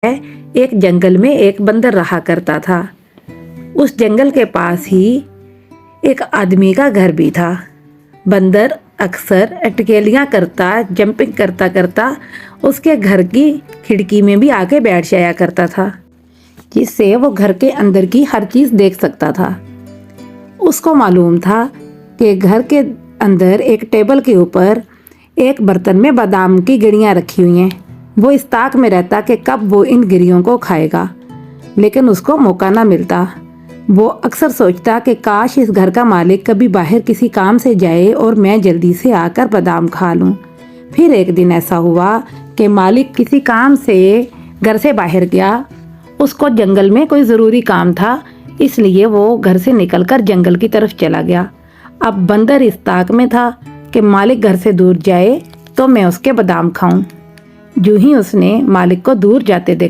एक जंगल में एक बंदर रहा करता था। उस जंगल के पास ही एक आदमी का घर भी था। बंदर अक्सर अटकेलियाँ करता, जंपिंग करता करता उसके घर की खिड़की में भी आके बैठ जाया करता था, जिससे वो घर के अंदर की हर चीज़ देख सकता था। उसको मालूम था कि घर के अंदर एक टेबल के ऊपर एक बर्तन में बादाम की गिरियाँ रखी हुई हैं। वो इस ताक में रहता कि कब वो इन गिरियों को खाएगा, लेकिन उसको मौका ना मिलता। वो अक्सर सोचता कि काश इस घर का मालिक कभी बाहर किसी काम से जाए और मैं जल्दी से आकर बादाम खा लूं। फिर एक दिन ऐसा हुआ कि मालिक किसी काम से घर से बाहर गया। उसको जंगल में कोई ज़रूरी काम था, इसलिए वो घर से निकलकर जंगल की तरफ चला गया। अब बंदर इस ताक में था कि मालिक घर से दूर जाए तो मैं उसके बादाम खाऊं। जो ही उसने मालिक को दूर जाते देखा,